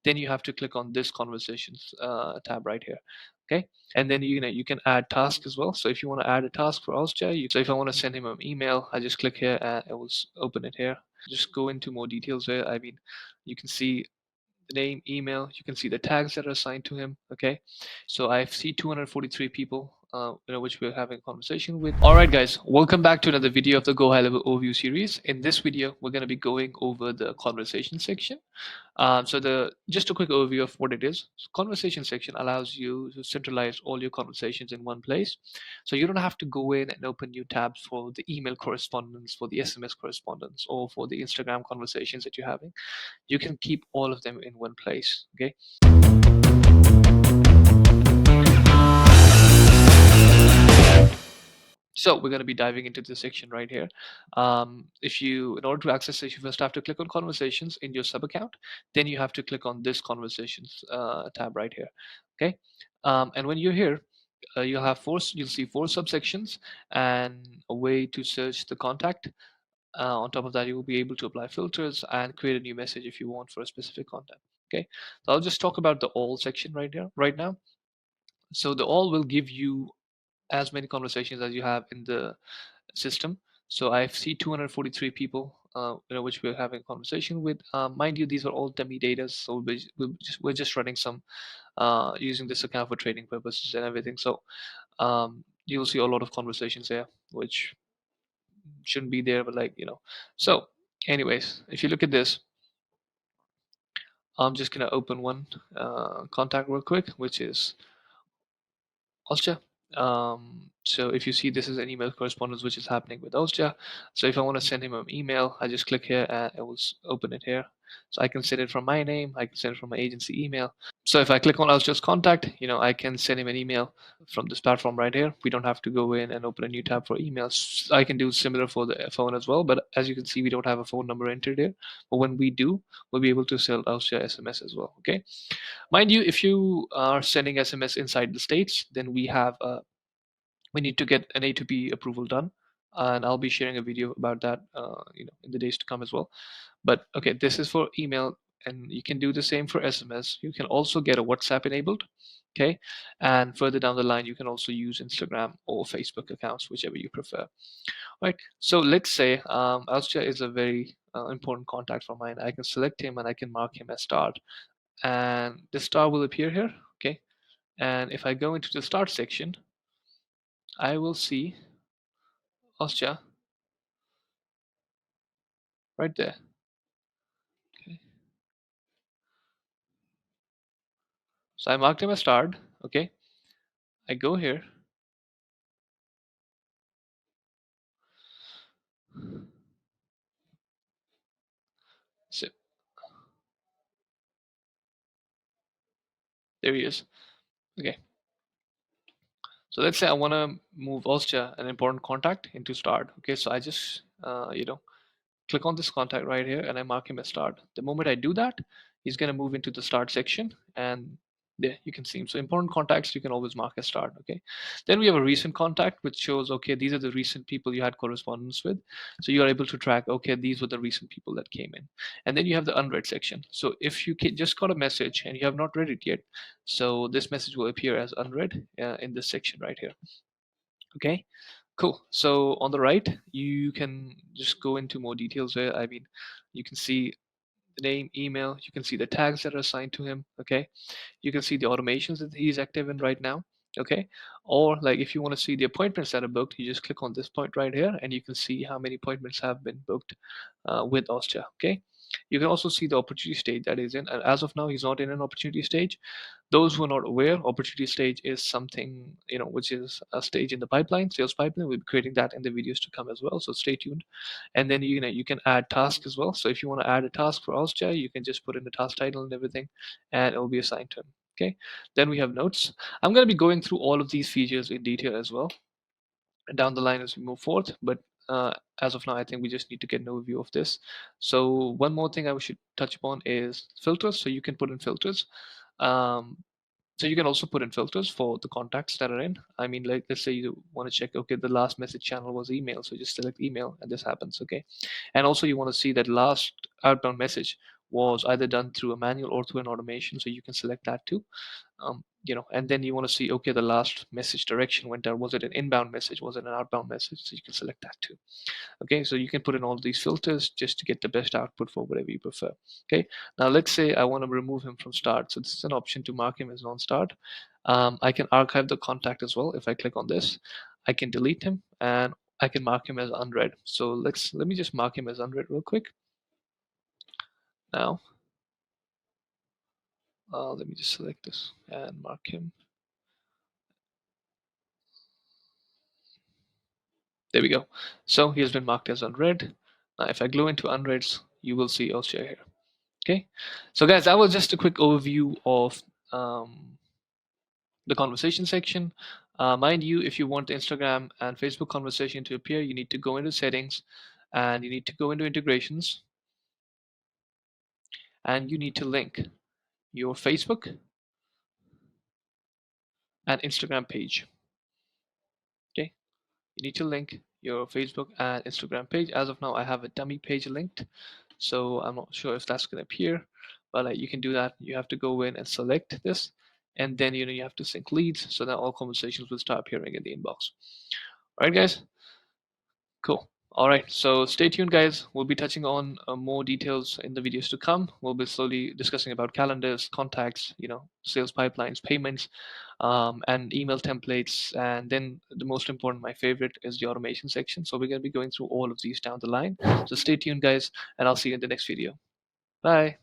then you have to click on this conversations tab right here. Okay, and then you can add tasks as well. So if you want to add a task for Austria, so if I want to send him an email, I just click here and it will open it here. Just go into more details here. I mean, you can see the name, email, you can see the tags that are assigned to him. Okay, so I see 243 people which we're having a conversation with. All right, guys, welcome back to another video of the Go High Level Overview series. In this video, we're going to be going over the conversation section. Just a quick overview of what it is. So conversation section allows you to centralize all your conversations in one place. So you don't have to go in and open new tabs for the email correspondence, for the SMS correspondence, or for the Instagram conversations that you're having. You can keep all of them in one place. Okay. So we're going to be diving into this section right here. In order to access it, you first have to click on conversations in your sub account. Then you have to click on this conversations tab right here. Okay. And when you're here, you'll see four subsections and a way to search the contact. On top of that, you will be able to apply filters and create a new message if you want for a specific contact. Okay. So I'll just talk about the all section right now. So the all will give you as many conversations as you have in the system. So I see 243 people, which we're having a conversation with. Mind you, these are all dummy data, so we're just running some using this account for trading purposes and everything. So you'll see a lot of conversations there, which shouldn't be there, but So, anyways, if you look at this, I'm just gonna open one contact real quick, which is Austria. So if you see, this is an email correspondence which is happening with Austria. So if I want to send him an email, I just click here and it will open it here. So I can send it from my name, I can send it from my agency email. So if I click on Austria's contact, I can send him an email from this platform right here. We don't have to go in and open a new tab for emails. I can do similar for the phone as well, but as you can see, we don't have a phone number entered here. But when we do, we'll be able to sell Austria SMS as well. Okay. Mind you, if you are sending SMS inside the States, then we need to get an A2P approval done, and I'll be sharing a video about that, in the days to come as well. But okay, this is for email, and you can do the same for SMS. You can also get a WhatsApp enabled, okay, and further down the line, you can also use Instagram or Facebook accounts, whichever you prefer. All right. So let's say Austria is a very important contact for mine. I can select him and I can mark him as starred, and the star will appear here. Okay, and if I go into the start section, I will see Austria right there. Okay, so I marked him as starred. Okay, I go here. So there he is. Okay, so let's say I want to move Austria, an important contact, into starred. Okay, so I just click on this contact right here and I mark him as starred. The moment I do that, he's going to move into the start section, and there you can see him. So important contacts you can always mark as starred. Okay, then we have a recent contact which shows, okay, these are the recent people you had correspondence with, so you are able to track, okay, these were the recent people that came in. And then you have the unread section. So if you just got a message and you have not read it yet, so this message will appear as unread in this section right here. Okay, cool. So on the right, you can just go into more details there. I mean, you can see the name, email, you can see the tags that are assigned to him. Okay, you can see the automations that he's active in right now. Okay, or like if you want to see the appointments that are booked, you just click on this point right here and you can see how many appointments have been booked with Austria. Okay, you can also see the opportunity stage that is in, and as of now he's not in an opportunity stage. Those who are not aware, opportunity stage is something, which is a stage in the pipeline, sales pipeline. We'll be creating that in the videos to come as well, so stay tuned. And then you can add tasks as well. So if you want to add a task for Austria, you can just put in the task title and everything, and it will be assigned to him. Okay, then we have notes. I'm going to be going through all of these features in detail as well down the line as we move forward, but as of now, I think we just need to get an overview of this. So one more thing I should touch upon is filters. So you can put in filters. um, so you can also put in filters for the contacts that are in. I mean, like, let's say you want to check, okay, the last message channel was email, so just select email and this happens. Okay, and also you want to see that last outbound message was either done through a manual or through an automation, so you can select that too. And then you want to see, okay, the last message direction went out, was it an inbound message, was it an outbound message, so you can select that too. Okay, so you can put in all these filters just to get the best output for whatever you prefer. Okay, now let's say I want to remove him from start, so this is an option to mark him as non-start. I can archive the contact as well. If I click on this, I can delete him and I can mark him as unread. So let me just mark him as unread real quick. Now let me just select this and mark him. There we go. So he has been marked as unread. Now if I go into unreads, you will see Osha here. Okay, so guys, that was just a quick overview of the conversation section. Mind you, if you want the Instagram and Facebook conversation to appear, you need to go into settings and you need to go into integrations and you need to link your Facebook and Instagram page. Okay, you need to link your Facebook and Instagram page. As of now, I have a dummy page linked, so I'm not sure if that's going to appear, but you can do that. You have to go in and select this, and then you have to sync leads so that all conversations will start appearing in the inbox. All right, guys. Cool. All right. So stay tuned, guys. We'll be touching on more details in the videos to come. We'll be slowly discussing about calendars, contacts, sales pipelines, payments, and email templates. And then the most important, my favorite, is the automation section. So we're going to be going through all of these down the line. So stay tuned, guys, and I'll see you in the next video. Bye.